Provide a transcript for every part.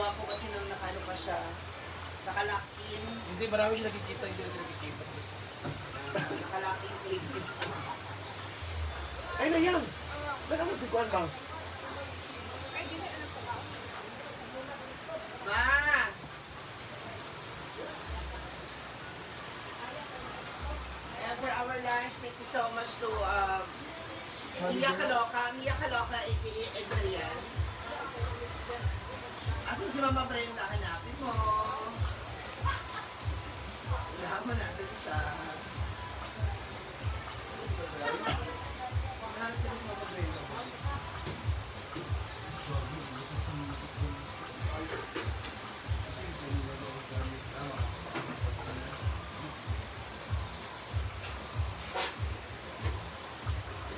ginawa ko kasi nung nakano pa siya. Nakalock-in. Hindi, marami siya nakikita, hindi na nakikita. Nakalock-in clip. Ay na yan! Ba't naman si Kwan ba? Ma! And for our lunch, thank you so much to Mia Kaloka, aka Adrian. Asan si Mama Brenda? Hanapin mo. Lahat mo nasa siya. Hanapin mo si Mama Brenda.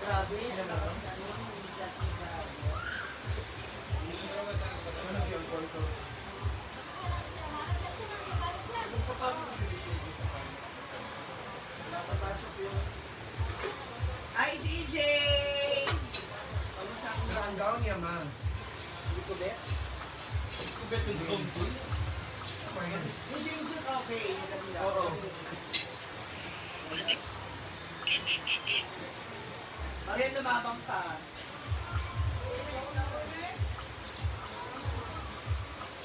Grabe. Ay, si EJ! Kamusta ang Ang niya, ma. Hindi ko bet. Hindi ko bet yung dong-dong. Yung swimsuit, okay. Oo. Mariam, lumabang pa.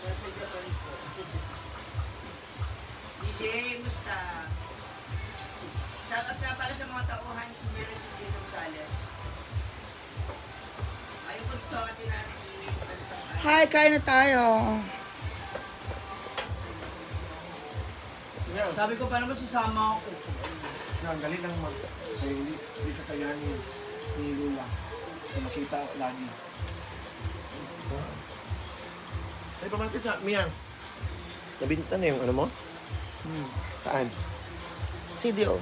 Nasa Japan po. DJ, musta? Shoutout nga para sa mga tauhan kung meron si Gino Gonzales. Ayun po ito, atin natin Hi, kain na tayo. Sabi ko, paano mo sasama ako? Ang galing lang mag... Kaya hindi ka kaya ni Lula. Na makita lagi. Ay, pamangkin sa Mia. Nabinta na yung ano mo? Saan? CDO.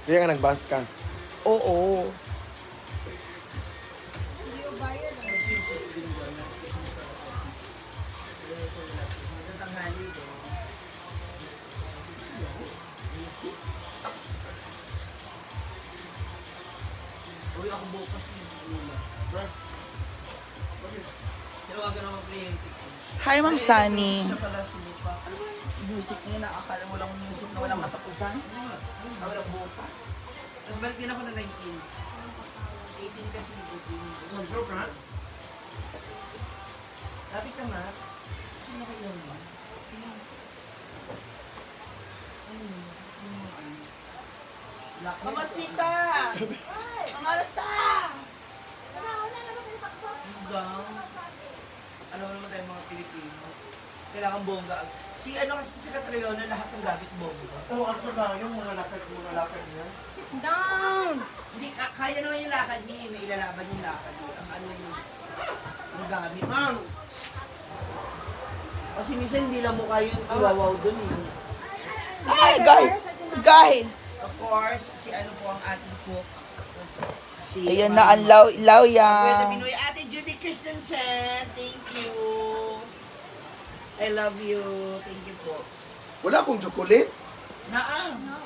Kaya ka nag-bus ka. Oo. Tanghali ko. Uy, ako bukas yung Lula. Tinawagan ako ng kliyente ko. Hi, Ma'am Sunny. Siya pala si Lupa. Ano ba yung music niya na akala mo lang music na walang katapusan? Na walang buka. Tapos balik din ako na 19. 18 kasi 18. Mag-joke ka? Lapit ka nga. Ano kayo ba? Mamasita! Ang alata! Hanggang. Alam mo naman tayo mga Pilipino. Kailangan bongga. Si ano kasi si Catriona, lahat ng gamit bongga. Oo, at saka yung mga lakad niya. Down! Hindi, kaya naman yung lakad niya eh. May ilalaban yung lakad niya. Ang ano yung gamit. Ma'am! Kasi minsan hindi lang mukha yung iwawaw dun eh. Ay, guy! Of course, si ano po ang ating cook. Si Ayan na ang law Pwede yan. Pinoy. Ate Judy Christensen, thank you. I love you. Thank you po. Wala akong chocolate.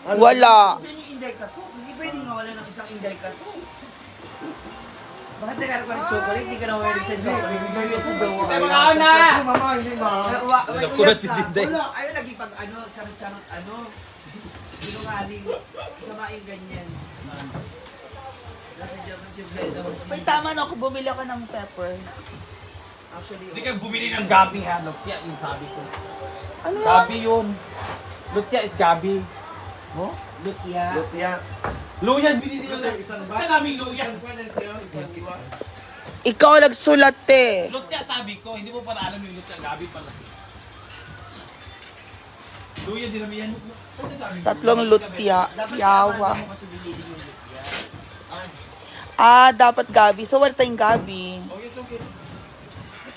Wala. Diyan yung inday ka to. Hindi pwedeng mawala ng isang inday ka to. Bakit nagkaroon ka ng chocolate? Hindi ka na mawala sa chocolate. Hindi ka sa jowa. Ay, mga na! Mama, hindi ma. Nakulat si Dinday. Ayaw lagi pag ano, charot-charot ano. Sinungaling. Sama yung ganyan. Nasa Japan si Bledo. May tama na ako, bumili ako ng pepper. Actually, Hindi ka bumili ng gabi ha, Lutia yung sabi ko. Ano yan? Gabi yun. Lutia is gabi. Mo? Lutia. Lutia. Luyan, binili ko sa Isang Ito namin luyan. Isang iwa. Ikaw nagsulat eh. Lutia sabi ko, hindi mo para alam yung lutia. Gabi pala. Luyan din namin yan. Ito namin. Tatlong lutya. Dapat Yawa. mo kasi binili yung lutia. Ah, dapat gabi. So, wala tayong gabi. Oh, yes, okay.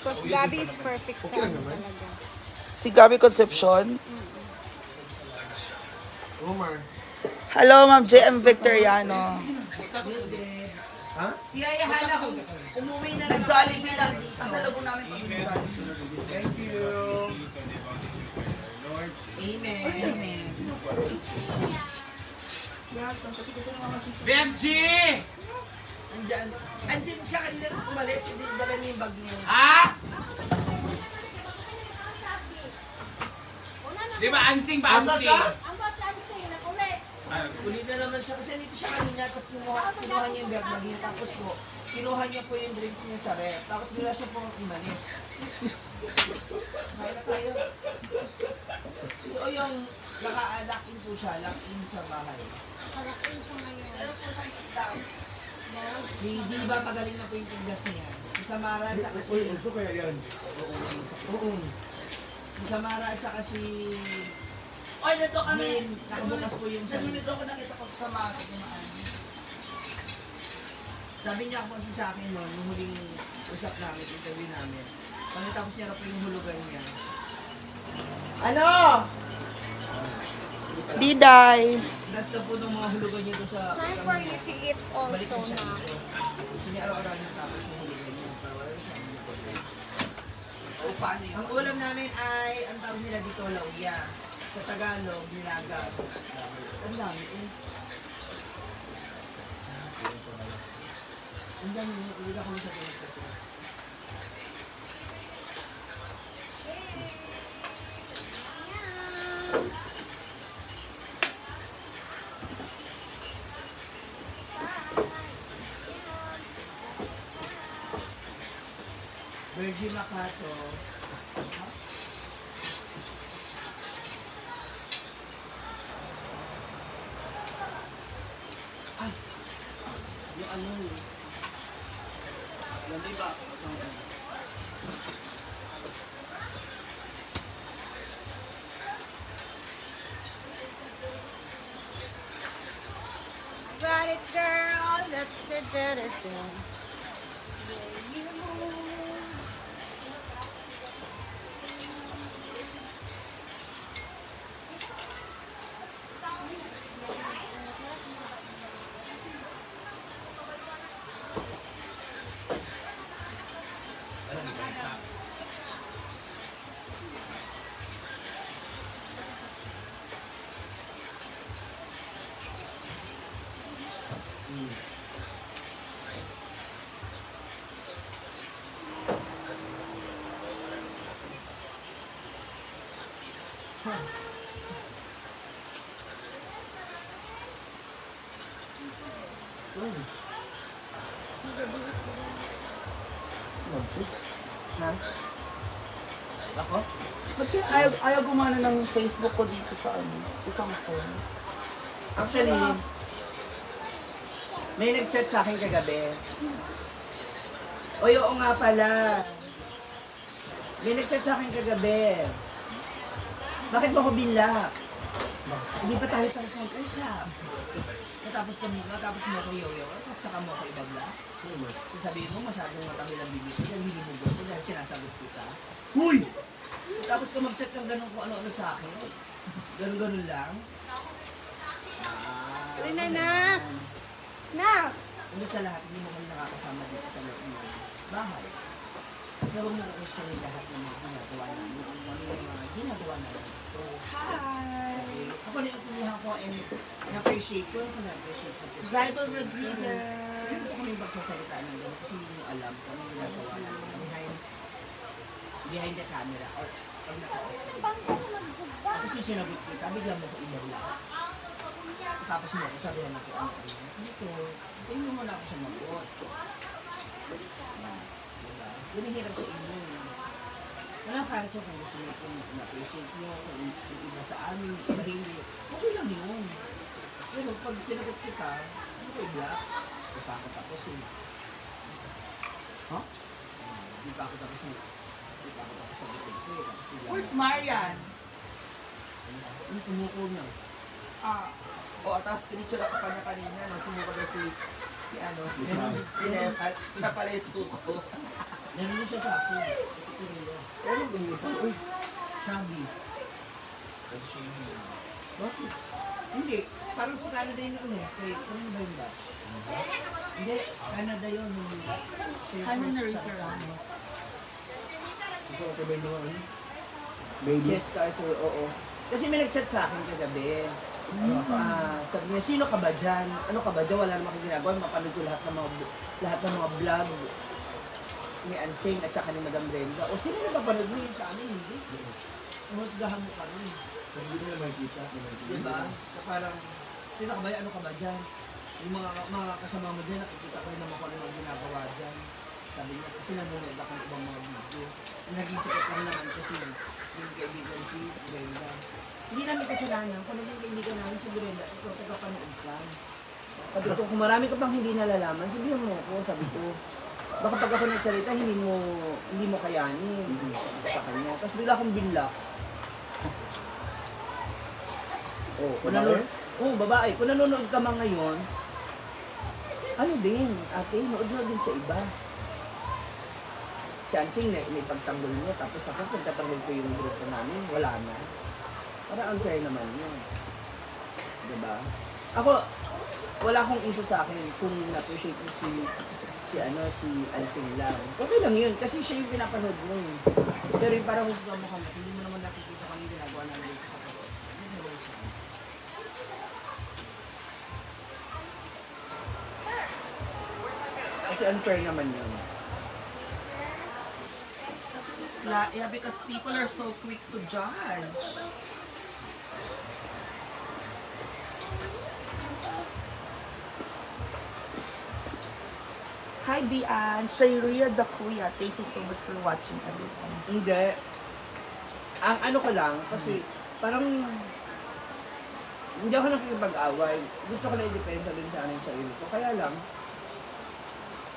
Because Gabi is perfect sa ano talaga. Si Gabi Concepcion. Umar. Hello, Ma'am J.M. Victoriano. Ha? Si Yaya Hana, umuwi na nag-Jollibee lang. Kasalubong namin pag Thank you. Amen. Amen. BMG! Andyan siya kanina, tapos umalis, hindi dala niya yung bag niya. Ha? Di ba, ansing ba, Asa ansing? siya? Ang batansi na ulit. Uli na naman siya kasi dito siya kanina tapos kinuha niya yung bag niya tapos po kinuha niya po yung drinks niya sa ref tapos bigla siya po umalis. Kaya na tayo. So yung naka-lock in po siya, lock in sa bahay. Kalakin siya ngayon. Si Di ba pagaling na po yung tinggas niya? Si Samara at saka si... Uy, gusto kaya yan. Oo. Si Samara at saka si... Oy, nandito kami. Min, nakabukas po yung sa... Nandito ako nakita ko sa mga kumaan. Sabi niya po sa akin noon, yung huling usap namin, interview namin. Pagkatapos niya na po yung hulugan niya. Ano? Diday. Last na po ng mga hulugan niya doon sa... Time for you to eat Balik also na siya na. dito. Gusto niya araw-araw niya tapos yung hulugan niya. Pero wala siya. O paano yun? Ang ulam namin ay, ang tawag nila dito, lauya. Sa Tagalog, nilaga. Ang dami eh. Ang dami eh. Ulit ako sa dito. Virgin Macato. Ay! Yung ano eh. Lamay ba? Got it, girl. That's the da-da-da. Ha? Ako? Ba't kaya ayaw gumana ng Facebook ko dito sa ano? Isang phone. Actually, may nag-chat sa akin kagabi. Oy, oo nga pala. May nag-chat sa akin kagabi. Bakit mo ko binlock? Hindi pa tayo pares mag-usap. Matapos mo ko yoyo, tapos saka mo ko ibabla. Sasabihin mo, masyadong matabi ang bibig ko, dahil hindi mo gusto, dahil sinasagot kita. Huy! Tapos ka mag-chat ng ganun kung ano-ano sa akin. Ganun-ganun lang. Dali na na. Na! Hindi sa lahat, hindi mo kami nakakasama dito sa loob ng bahay. Pero huwag mo question lahat ng mga ginagawa namin. Ano yung mga ginagawa namin. So, hi! Ako na yung ko and na-appreciate ko. Ako na-appreciate ko. Vital Rodriguez. Hindi ko kami magsasalita ng gano'n kasi hindi mo alam kung anong ginagawa namin behind the camera or naka-off. Tapos yung sinagot kita, bigla mo ko ibabla. Tapos mo ako sabihan ako ano. Dito, hindi mo muna ako sa magot. Yun ang hirap sa inyo. Walang kaso kung gusto nyo kung na-appreciate nyo, kung iba sa amin, iba hindi. Okay lang yun. Pero pag sinagot kita, hindi ko i-block. Hindi pa ako tapos eh. Ha? Hindi pa ako tapos na. Hindi pa ako tapos sa bitid ko eh. Where's Marian? Ano tumuko niya? O, tapos pinicture ako pa niya kanina, no? Sumuko daw si ano, si Nepal. Siya pala yung suko. Meron din siya sa akin. Kasi Korea. Ano ba yun? Uy, Chubby. Bakit? Hindi. Parang sa Canada yun ano eh. Kay, ano ba yung batch? Hindi. Canada yun. Kanya na restaurant. gusto ko tabay naman. Baby. Yes, sir. Oo. Kasi may nag-chat sa akin kagabi. Sabi niya, sino ka ba dyan? Ano ka ba dyan? Wala namang ginagawa. Mapanood ko lahat ng mga vlog ni Ansing at saka ni Madam Brenda. O sino napapanood mo yun sa amin? Hindi. husgahan mo ka rin. Hindi ko na makikita. Diba? Na parang, sino ka ba? Ano ka ba dyan? Yung mga kasama mo dyan, nakikita ko rin naman kung ano mga ginagawa dyan. Sabi niya, kasi nanonood ako ng ibang mga video. Yung naging sikat lang naman kasi yung kaibigan si Brenda. Hindi namin kasalanan. Kung naging kaibigan namin si Brenda, ikaw tagapanood ka. Sabi ko, kung marami ka pang hindi nalalaman, sabihan mo ako, sabi ko. Baka pag ako nagsalita, hindi mo kayanin. Sa kanya. Tapos bigla akong binlock. Oh, kung nanonood, babae. Kung nanonood ka man ngayon, ano din, ate, nood na din sa iba. Si Ansing, may pagtanggol niya, tapos ako, pagtatanggol ko yung grupo namin, wala na. Para unfair naman yun. Diba? Ako, wala akong issue sa akin kung na-appreciate mo si Ansing lang. Okay lang yun, kasi siya yung pinapanood mo yun. Pero yung parang gusto mo kami, hindi mo naman nakikita kami ginagawa namin dito kapag. Hindi naman siya. Kasi unfair naman yun. Yeah, because people are so quick to judge. Hi, Bian. Shayria the Kuya. Thank you so much for watching everyone. Hindi. Ang ano ko lang, kasi parang hindi ako nakikipag-away. Gusto ko na i-depensa din sa aning sarili ko. Kaya lang,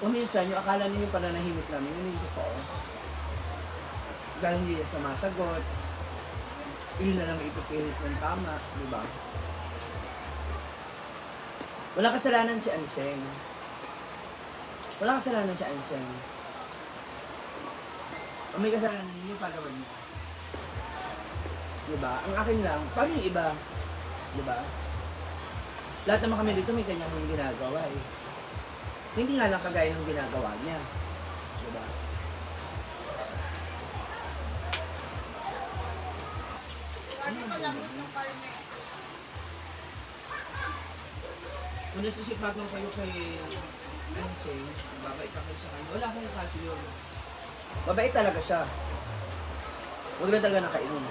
kung minsan yung akala ninyo pananahimik namin, yun yung totoo. Dahil hindi niya sumasagot, yun na lang ipipilit ng tama, di ba? Wala kasalanan si Anseng. Wala kasalanan si Anseng. Ang may kasalanan ninyo, pagawan niyo. Diba? Ang akin lang, paano yung iba? Diba? Lahat naman kami dito may kanyang ginagawa eh. Hindi nga lang kagaya ng ginagawa niya. Diba? Kung nasisipagan kayo kay Anseng, babait ako sa kanya. Wala akong kaso yun. Babait talaga siya. Huwag na talaga nakainom.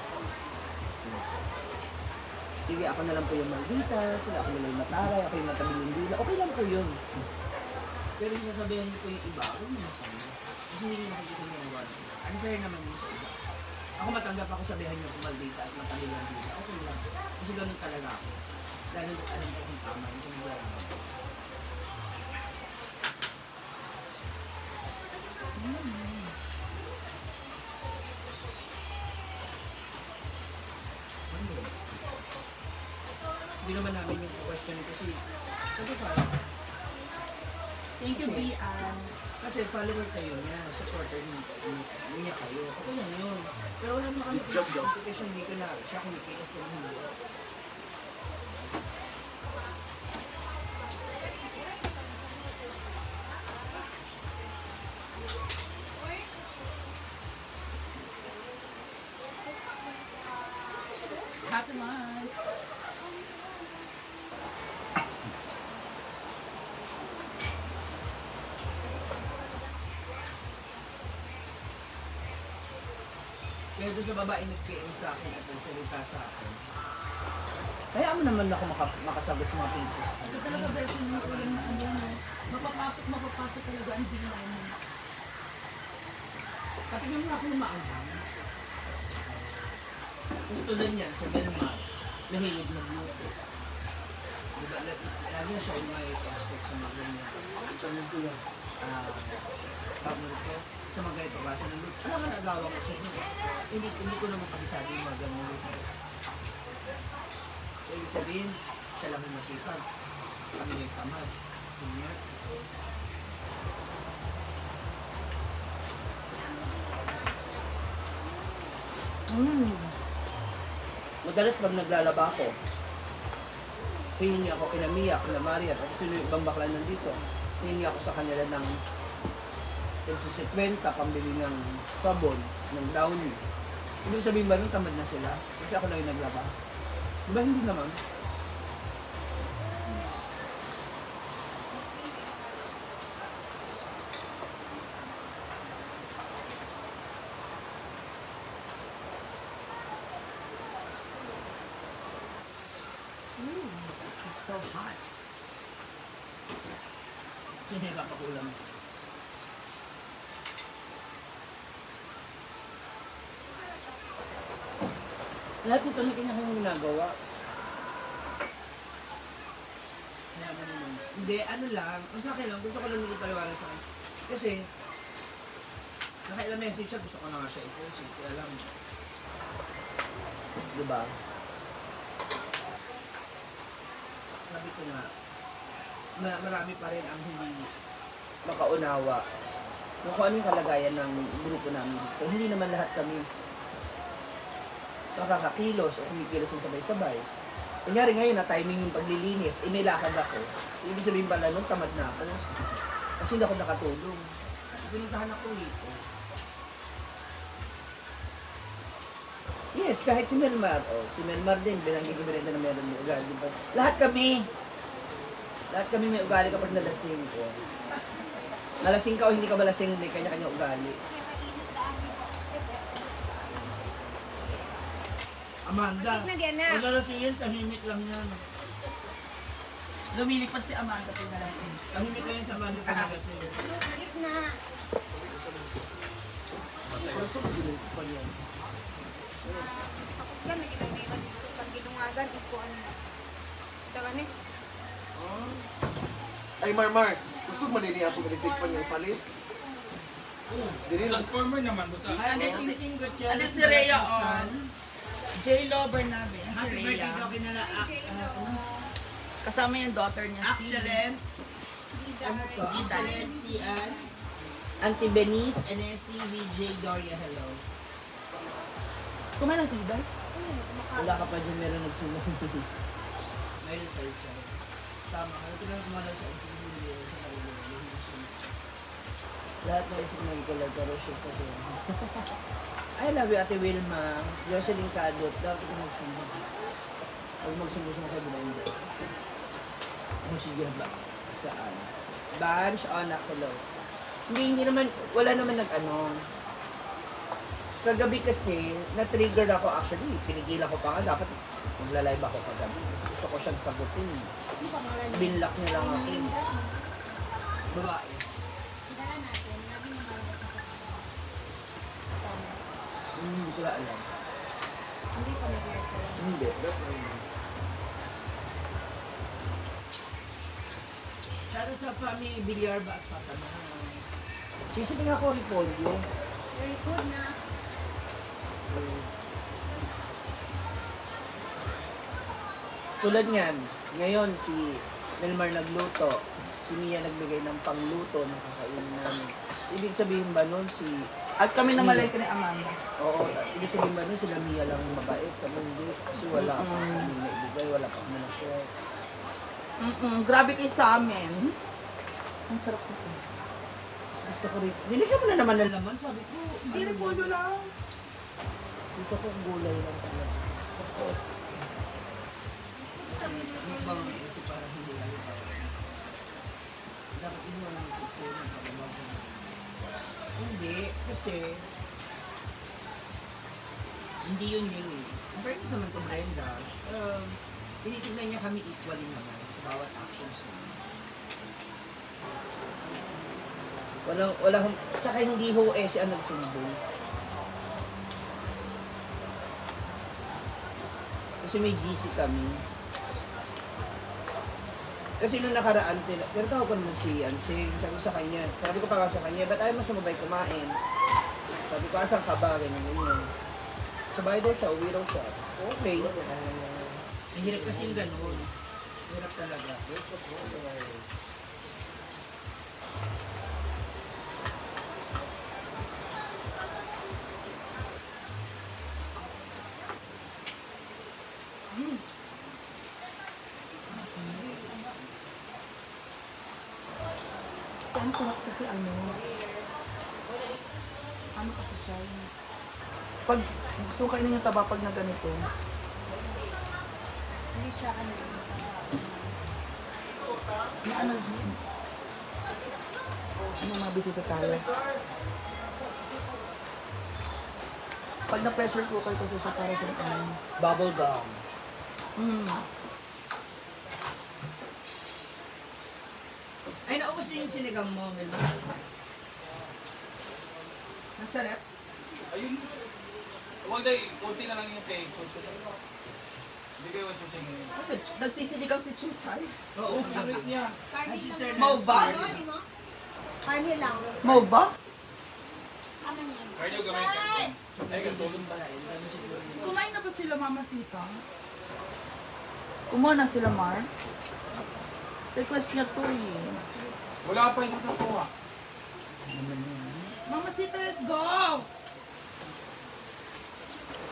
Sige, ako na lang po yung maldita, sila ako na lang yung mataray, ako yung matabil yung dila. Okay lang po yun. Pero yung sasabihin niyo po yung iba, ako yung masama. Kasi hindi niyo nakikita niyo yung wala. Unfair naman yun sa iba. Ako matanggap ako sabihan niyo kung maldita at matabil yung dila. Okay lang. Kasi ganun talaga ako. Dahil alam ko kung tama yung kung hindi naman namin yung question kasi sabi pa, Thank you, Bian. kasi follower kayo niya, supporter niya kayo. Okay lang yun. Pero wala naman kami competition dito na siya kumikilos ko hindi. Happy lunch. Kaya doon sa babae nag-PM sa akin at nagsalita sa akin. Kaya mo naman ako makasagot sa mga princess. Ito talaga version mo ko lang na ano, no? Mapapasok talaga ang bigla mo. Patingnan mo ako yung maanghang. Gusto din yan sa Belmar, nahilig na beauty. Diba, lagi siya yung may expert sa mga ganyan. Sabi ko yan. Tawag mo ito, sa mga ganito klase ng look. Alam ka nagawa ko sa inyo. Hindi ko naman kabisado yung mga ganyan look. So, ibig sabihin, siya lang yung masipag. Kami yung tamad. Ganyan. Madalas pag naglalaba ako, hihingi ako kina Mia, kina Maria, at sino yung ibang bakla nandito. Hihingi ako sa kanila ng 50 pambili ng sabon, ng downy. Ibig sabihin ba nun, tamad na sila? Kasi ako lang yung naglaba. Diba hindi naman? So hot. Hindi ka pakulam. Lahat ito may kanya-kanyang ginagawa. Kaya mo naman. Hindi, ano lang. Ang sa akin lang, gusto ko lang nito paliwanag sa akin. Kasi, nakailang message siya, gusto ko na nga siya i-post. Kaya lang. Diba? Sabi ko nga, marami pa rin ang hindi makaunawa kung ano yung kalagayan ng grupo namin dito. Hindi naman lahat kami makakakilos o kumikilos ng sabay-sabay. Kunyari ngayon na timing yung paglilinis, may lakad ako. Ibig sabihin pala nun, tamad na ako. Kasi hindi ako nakatulong. Pinuntahan ako dito. Yes, kahit si Melmar. Oh, si Melmar din, bilangin ko rin na meron may ugali. Lahat kami may ugali kapag nalasing ko. Nalasing ka o hindi ka malasing, may kanya-kanya ugali. Amanda, Bakit na diyan na? pag nalasingin, tahimik lang yan. Lumilipad si Amanda pag nalasing. Tahimik lang yan sa Amanda pag nalasing. Bakit na? Gusto ko din pa yan. Tapos ka, may kinagniman dito pag gilungagan, ikuan na. Ito ka ni? Ay, Marmar, gusto mo nini ako nilipig pa niya palit? Dili lang. Transformer naman, basta. Ay, ano si, Gutierrez. ano si Rhea, oh. J-Lo Bernabe. Si Happy birthday Rhea. daw kinala Kasama yung daughter niya, si... Excellent. Ano to? Excellent. Si Auntie Benice, NSC, VJ, Doria, hello. Kumain ng tibay? Wala ka pa dyan, meron nagsulong. Mayroon sa isa. Tama ka. Ito lang kumala sa isa. Lahat na isip na ikalag, pero siya pa siya. I love you, Ate Wilma. Jocelyn Cadot. Dapat ito magsumbong. Pag magsumbong sa kabila, hindi. Ano sige ba? Saan? Bunch, anak, hello. Hindi naman, wala naman nag-ano. Kagabi kasi, na-trigger ako actually. Pinigilan ko pa nga, dapat magla-live ako kagabi. Gusto ko siyang sagutin. Binlock niya lang ako. Babae. Dala natin, lagi mo malabas sa Hindi ko alam. Hindi pa nag-record. Hindi. Shout out sa family Bilyar ba at Patana. Sisipin ako Repolyo. Very good na. Tulad niyan, ngayon si Melmar nagluto, si Mia nagbigay ng pangluto na kakainin namin. Ibig sabihin ba nun si... At kami na malay ni Amanda. Oo, ibig sabihin ba nun sila Mia lang yung mabait, kami hindi. Kasi wala pa kami naibigay, wala pa kami na-share. Grabe kayo sa amin. Ang sarap nito. Gusto ko rin, niligyan mo na naman ng laman, sabi ko. Hindi rin po lang. Gusto ko gulay lang talaga. Ano bang isip parang hindi lang ito? Dapat ino lang isip sa'yo ng pagbabago. Hindi, kasi hindi yun yun eh. In fairness naman to Brenda, tinitignan niya kami equally naman sa bawat actions naman. Walang, tsaka hindi ho si ang nagsumbong. Kasi may GC kami. Kasi nung nakaraan, pero tawag ko naman si Ansing, sabi ko sa kanya, sabi ko pa nga sa kanya, ba't ayaw mo sumabay kumain? Sabi ko, asan ka ba? Ganyan. Sabay daw siya, uwi daw siya. Okay. Mahirap kasing ganun. Hirap talaga. Ang sarap kasi ano kasi siya yung... Pag gusto ko kainin yung taba pag na ganito. Hindi siya ano. Na ano mabisita tayo. Pag na-pressure cooker kasi siya para sa ano. Bubble gum. gusto yung sinigang mo, Melba? Nasa rep? Ayun. Huwag na, konti na lang yung peg. Hindi kayo chuchay ngayon. Nagsisinigang si Chuchay. Oo, Ang favorite niya. Ay, si Sir Mau ba? Nancy. Kanya lang. Mo ba? Kaya nyo gamay ka. Ay, tulong pala. Ano siguro yun? Kumain na ba sila, Mama Sita? Kumuha na sila, Mar. Request niya to eh. Wala pa yung sa kuha. Mama Sita, let's go!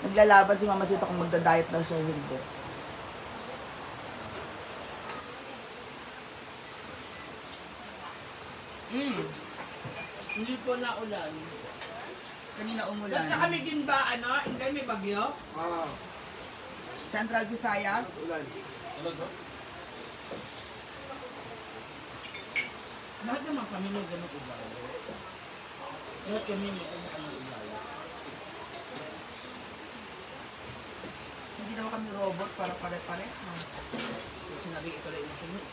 Naglalaban si Mama Sita kung magda-diet daw siya o hindi. Hindi po naulan. Kanina umulan. Nasa kami din ba, hindi may bagyo? Ah, Central Visayas. ulan. Wala ba? Lahat naman kami may ganun ugali. Lahat kami may ganun ugali. Hindi naman kami robot para pare-pare. Sinabi ito lang yung sunod.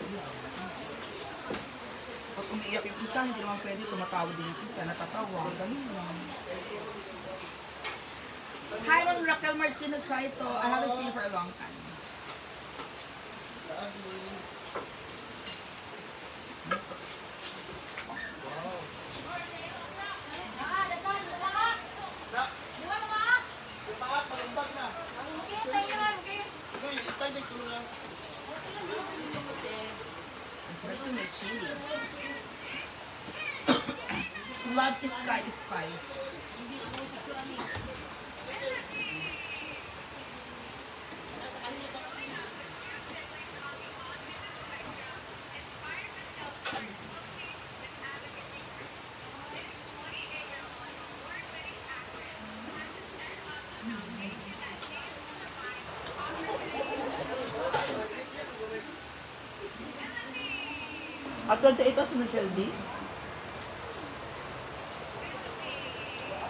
Pag umiiyak yung isa, hindi naman pwede tumatawa din yung isa. Natatawa. Ganun lang. Hi, Ma'am Raquel Martinez Saito. I haven't seen you for a long time. Ito may chili. Love is sky is spice. At 28 si Michelle D.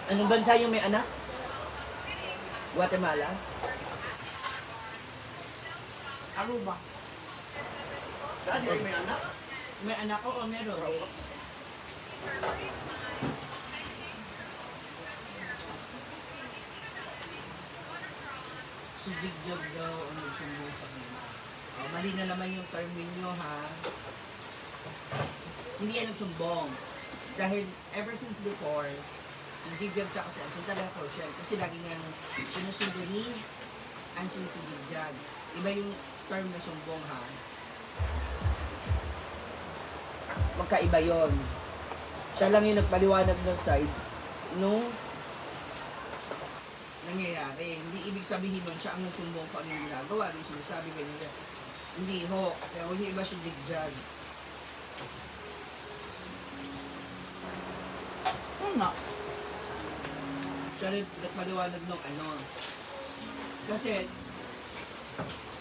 Anong bansa yung may anak? Guatemala? Aruba. Dati ay may anak? May anak ko o meron? Si Big Jog daw ang nagsumbong sa kanya. Oh, mali na naman yung term ninyo, ha? Hindi yan nagsumbong. Dahil ever since before, si Big Jog tsaka si Ansin talaga crucial. Kasi lagi niyang sinusundo ni Ansin si Big Jog. Iba yung term na sumbong, ha? Magkaiba yon. Siya lang yung nagpaliwanag ng side nung nangyayari. Hindi ibig sabihin nun siya ang nagtumbong kung ano yung ginagawa. Yung sinasabi ganyan. Hindi ho. Kaya huwag yung iba si Big Jog. Ano nga? Siya rin nagpaliwanag nung ano. Kasi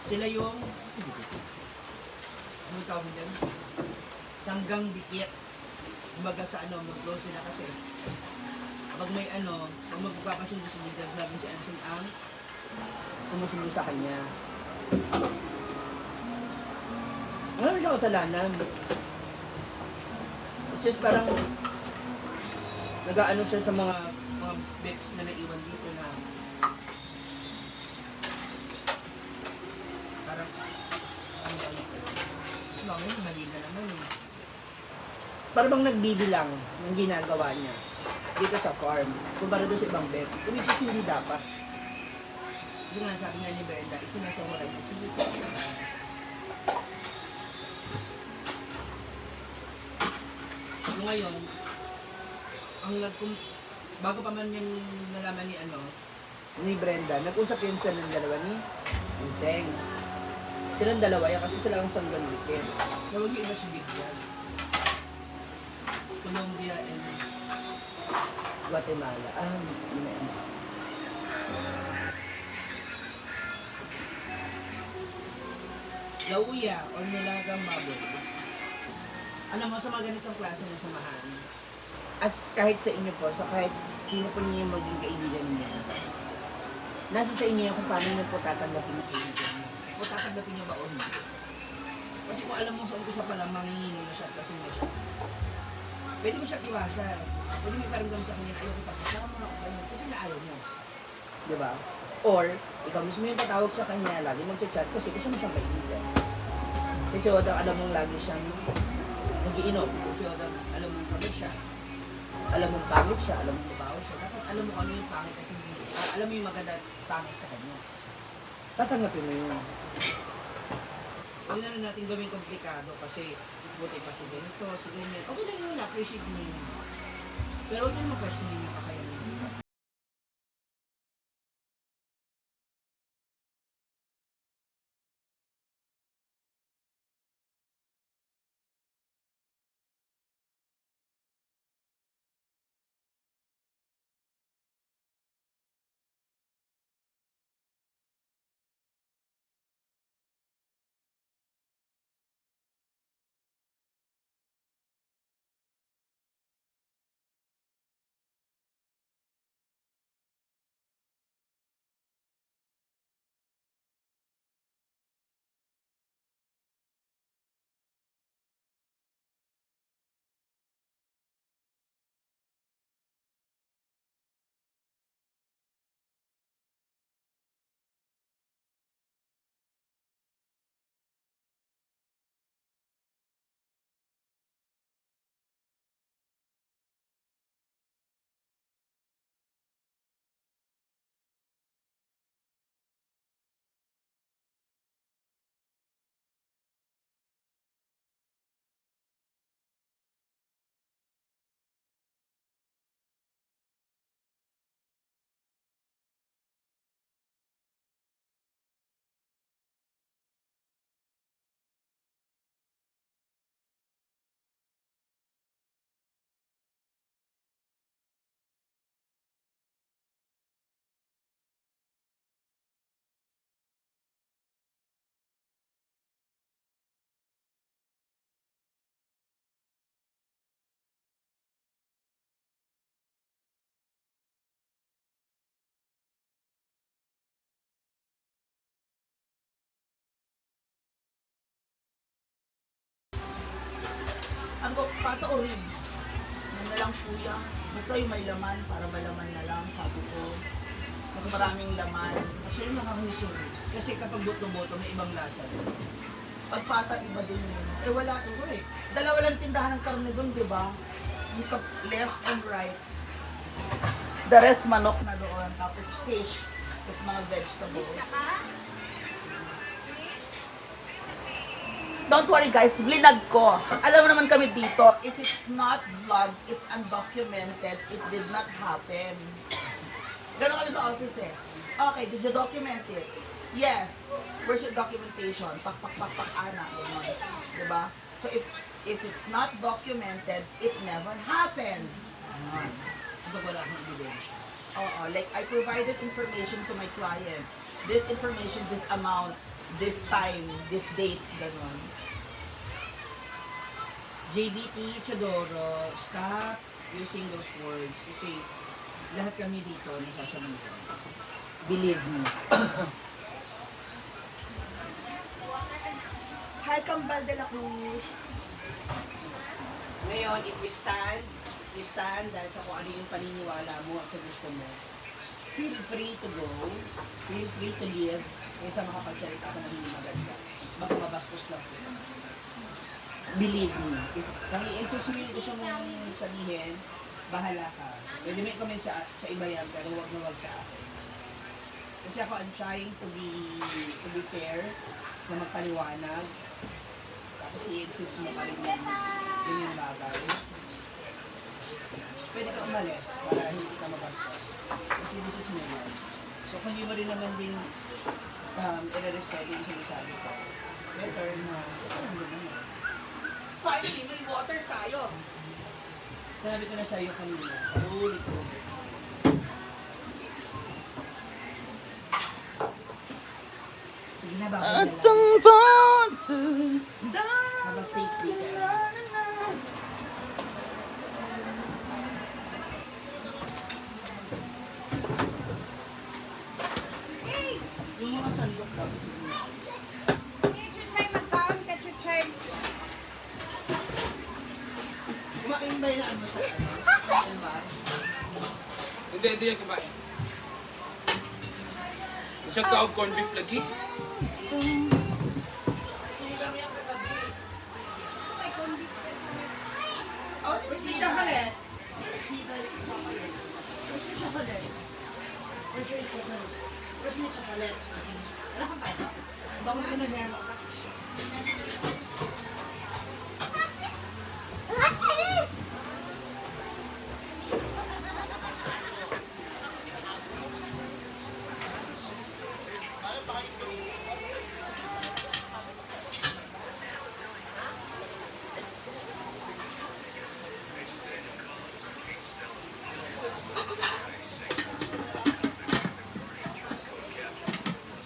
sila yung ano tawag din? Sanggang dikit. Kumbaga sa ano, mag-blow sila kasi pag may ano, pag magpapasundo si Big Jog, sabi si Anson ang tumusundo sa kanya. Wala siya kasalanan. It's just parang nag-ano siya sa mga bits na naiwan dito na parang bakit mali na naman eh. Parang bang nagbibilang ng ginagawa niya dito sa farm kumpara doon sa ibang bets, which is hindi dapat. Kasi nga sabi nga ni Brenda, isinasamuray niya si Vito. So ngayon, bago pa man yung nalaman ni ni Brenda, nag-usap yun sila ng dalawa ni Vincent. Silang dalawa yan kasi sila ang sanggang dikit. So huwag yung iba si Big Jog. Colombia and Guatemala. Lauya o nilagang baboy. Alam mo, sa mga ganitong klase ng samahan, at kahit sa inyo po, sa kahit sino po niyo yung maging kaibigan niya, nasa sa inyo kung paano niyo po tatanggapin yung kaibigan niyo. O tatanggapin niyo ba o hindi? Kasi kung alam mo sa umpisa pa lang, mangingino na siya kasi mo siya. Pwede mo siya iwasan. Pwede mo iparamdam sa kanya, ayaw kita kasama, o kaya, kasi naayaw mo. Diba? Or, ikaw mismo yung tatawag sa kanya, lagi mong chat kasi gusto mo siyang kaibigan. Kasi Odang, alam mong lagi siyang nag-iinom. Kasi Odang, alam mong pagod siya. Alam mong pangit siya, alam mong mabaho siya. Dapat alam mo kung ano yung pangit at hindi. Alam mo yung maganda at pangit sa kanya. Tatanggapin mo yun. Huwag na lang natin gawing komplikado kasi buti pa si ganito, si ganyan. Okay lang yun, appreciate mo yun. Pero huwag na mag-question yung kakayanin mo. Ang pataurin. Yan na lang kuya. Basta yung may laman, para malaman na lang, sabi ko. Mas maraming laman. Actually, nakakahisurus. Kasi kapag boto-boto, may ibang lasa. Pagpata, iba din yun. Eh wala, eh. Dalawa lang tindahan ng karne doon, di ba? Yung left and right. The rest, manok na doon. Tapos fish. Tapos mga vegetables. Don't worry guys, vlinag ko. Alam mo naman kami dito, if it's not vlog, it's undocumented, it did not happen. Ganun kami sa office eh. Okay, did you document it? Yes. Where's your documentation? Pak, pak, pak, pak, ana. Ganun. Diba? So if it's not documented, it never happened. Kapag wala akong ebidensya. Oo, like I provided information to my client. This information, this amount, this time, this date, ganun. JDT, Chodoro, stop using those words kasi lahat kami dito nasasabihan. Believe me. Hi, Kambal de la Cruz. Ngayon, if we stand dahil sa kung ano yung paniniwala mo at sa gusto mo, feel free to go, feel free to live, kaysa makapagsalita ka ng hindi maganda. Baka mabastos lang. Believe me. If kung i-insist mo yung gusto mong sabihin, bahala ka. Pwede may comment sa iba yan, pero wag na wag sa akin. Kasi ako, I'm trying to be fair, na magpaliwanag. Tapos i-insist mo pa rin yung bagay. Pwede ka umalis para hindi ka mabastos. Kasi this is my life. So kung hindi mo rin naman din i-respect yung sinasabi ko, better na alam mo naman. Finally, may water tayo. Sabi ko na sa iyo kanina, ulit-ulit. Sige na, bakit na lang. Habang safety ka. Yung mga sandok dapat. Can you try mag-count? Can you try Hindi yan kumain. Isang kaog corn beef lagi. Oh, where's the chocolate? Where's the chocolate? Where's your chocolate? Where's your chocolate? Wala kang pasa? Bakit ka na-hair?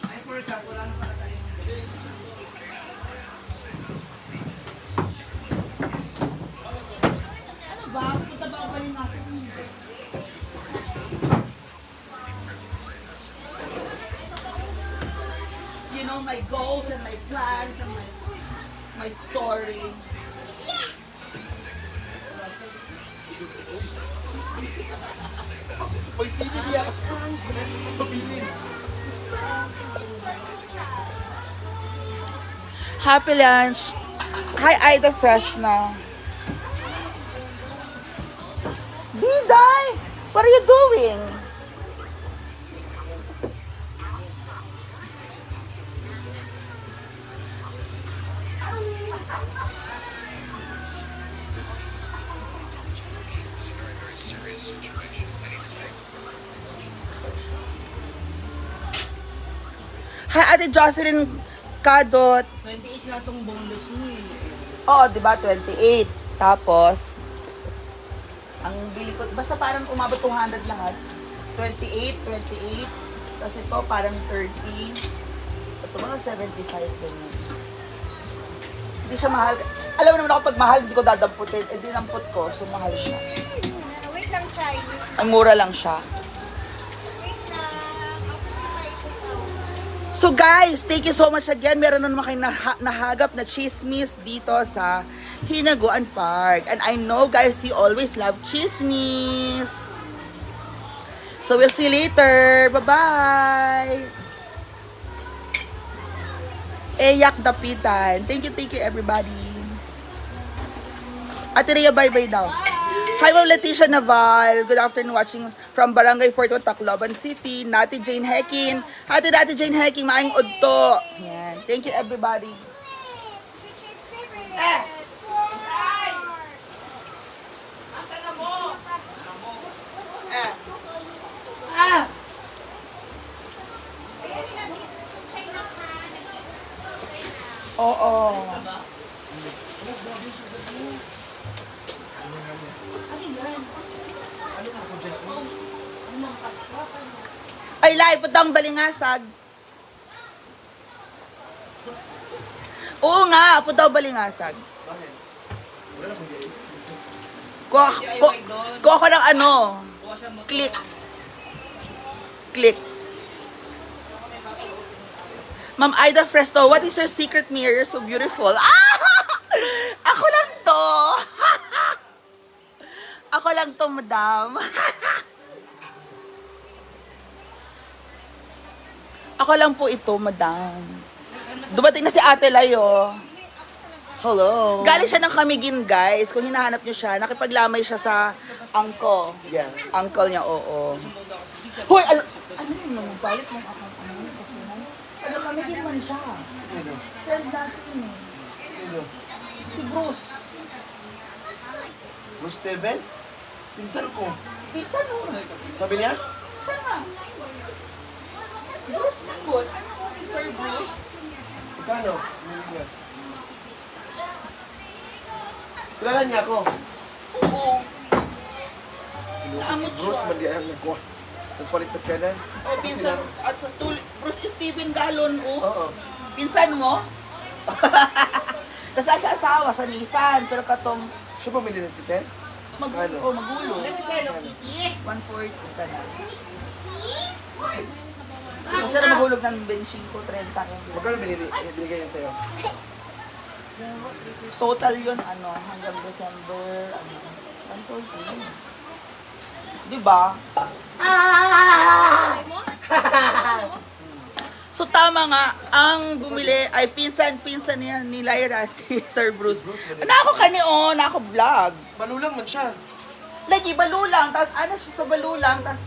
I forgot, wala na pala tayo. Ano ba? Punta ba ako ba rin nasa hindi? You know, my goals and my plans and my story. Pag sino niya, pabilin. Happy lunch. Hi, Ida Fresno. Diday, what are you doing? Hi, Ate Jocelyn Kadot. 28 nga itong boneless mo eh. Oo, di ba? 28. Tapos, ang bili ko, basta parang umabot 200 lahat. 28. Tapos ito parang 30. Ito mga 75 ganyan. Hindi siya mahal. Alam mo naman ako pag mahal, hindi ko dadamputin. Eh, dinamput ko, so mahal siya. Wait lang, Chay. Ang mura lang siya. Wait lang. Ako na ito. So guys, thank you so much again. Meron na naman kayong nahagap na chismis dito sa Hinaguan Park. And I know guys, you always love chismis. So we'll see you later. Bye-bye. Eyak dapitan. Thank you everybody. Ate Rhea, bye-bye daw. Hi, Ma'am Leticia Naval. Good afternoon watching from Barangay 41, Tacloban City. Nati Jane Hekin. Ate Jane Hekin, maayong udto. Yan. Thank you, everybody. Asa na mo? Oo. Ay, live, putang balingasag. Oo nga, putaw balingasag. Kuha ko ng ano, click. Ma'am Ida Fresno, what is your secret mirror? You're so beautiful. Ah! Ako lang to. Ako lang to, madam. Ako lang po ito, madam. Dumating na si Ate Layo. Hello. Galing siya ng Kamigin, guys. Kung hinahanap niyo siya, nakipaglamay siya sa uncle. Yeah. Uncle niya, oo. Hoy, ano yun? Balik mo ako. Ano, Kamigin man siya. Sino? Friend natin eh. Sino? Si Bruce. Bruce Steven? Pinsan ko. Pinsan mo. Sabi niya? Siya nga. Bruce Manggol. Ano si Sir Bruce? Kano? Hindi niya. Kilala niya ako. Oo. Si Bruce, mali ang nagkuha. Nagpalit sa kanan. O, pinsan. At sa Bruce Steven Galon ko. Oo. Pinsan mo? Tapos siya asawa sa Nissan. Pero katong Siya pamili ng si Ted? Ano? magulo. Ano si Hello Kitty? 140 ka na. Kasi na mahulog ng benching ko, 30 ka. Magkano binigay niya sa'yo? Total yun, ano, hanggang December, ano, Diba? So tama nga, ang bumili ay pinsan niya ni Lyra, si Sir Bruce. Nako nako vlog. Malulang man siya. Lagi balulang, tapos ano siya sa balulang, tapos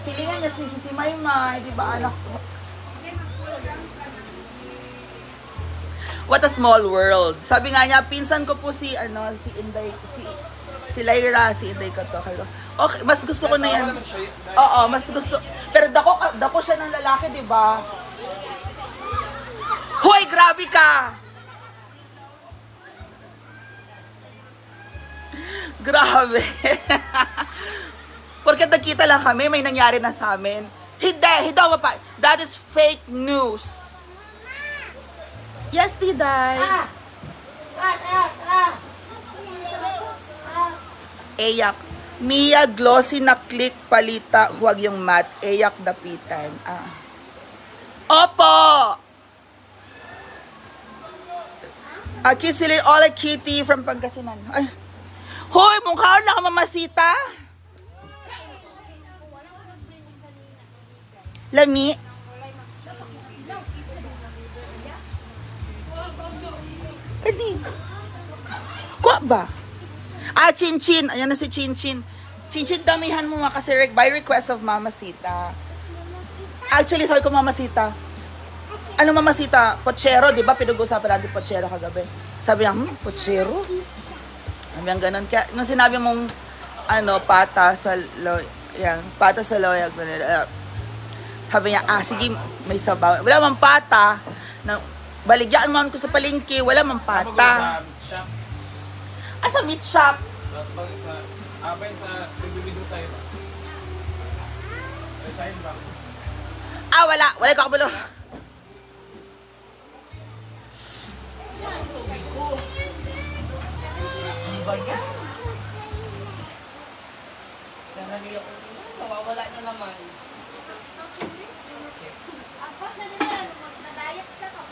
silingan niya si Maymay, di ba anak ko? What a small world. Sabi nga niya, pinsan ko po si Inday, si Lyra, si Inday ko to. Okay, mas gusto ko na yan. Naman siya. Oo, mas gusto. Pero dako siya ng lalaki, di ba? Hoy, grabe ka! Grabe. Porque nagkita lang kami, may nangyari na sa amin. Hindi pa. That is fake news. Yes, Tiday. Eyak. Mia glossy na click palita, huwag yung matte. Eyak dapitan. Opo! Kisili Ola Kitty from Pangasinan. Ay. Hoy, mukha na ka mamasita. Lami. Kani. Kuha ba? Chinchin. Ayan na si Chinchin. Chinchin, damihan mo mga kasi by request of Mama Sita. Actually, sabi ko Mama Sita. Ano Mama Sita? Pochero, di ba? Pinag-usapan natin pochero kagabi. Sabi niya, pochero? Sabi niya ganun. Kaya, nung sinabi mong, pata sa loyag. Sabi niya, sige, may sabaw. Wala mang pata. Baligyan mo ko sa palengke, wala mang pata. Sa meat shop. Sa nagbibideo tayo ba? Resign ba? Wala ka kabalo. Mawawala na naman. Ako sa nila, magdadayat ka ka.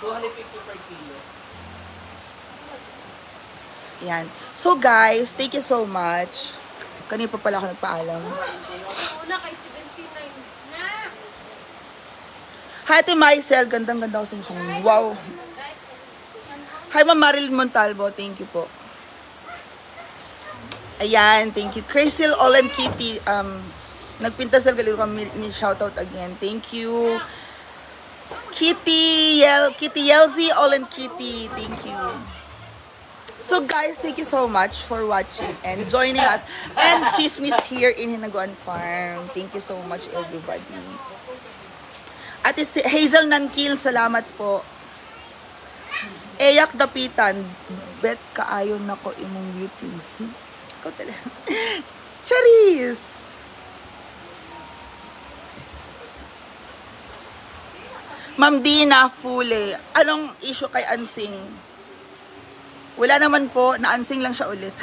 250 per kilo. Yan. So guys, thank you so much. Kanina pa pala ako nagpaalam. Una kay 79 na. Hi, Ate Maisel. Gandang-ganda ako sa mukha mo. Wow. Hi, Ma'am Marilyn Montalvo. Thank you po. Ayan, thank you. Crystal, Olan Kitty. Nagpinta sa galero kami. Shoutout again. Thank you. Kitty Yelzy, Olan Kitty. Thank you. So guys, thank you so much for watching and joining us. And Chismis here in Hinaguan Farm. Thank you so much, everybody. At Hazel Nankil, salamat po. Eyak dapitan. Bet kaayon nako imong beauty. Ikaw talaga. Charis! Ma'am Dina Fule, anong issue kay Ansing? Wala naman po, na-ansing lang siya ulit.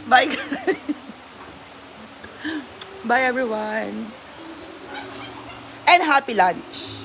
Bye guys. Bye everyone. And happy lunch.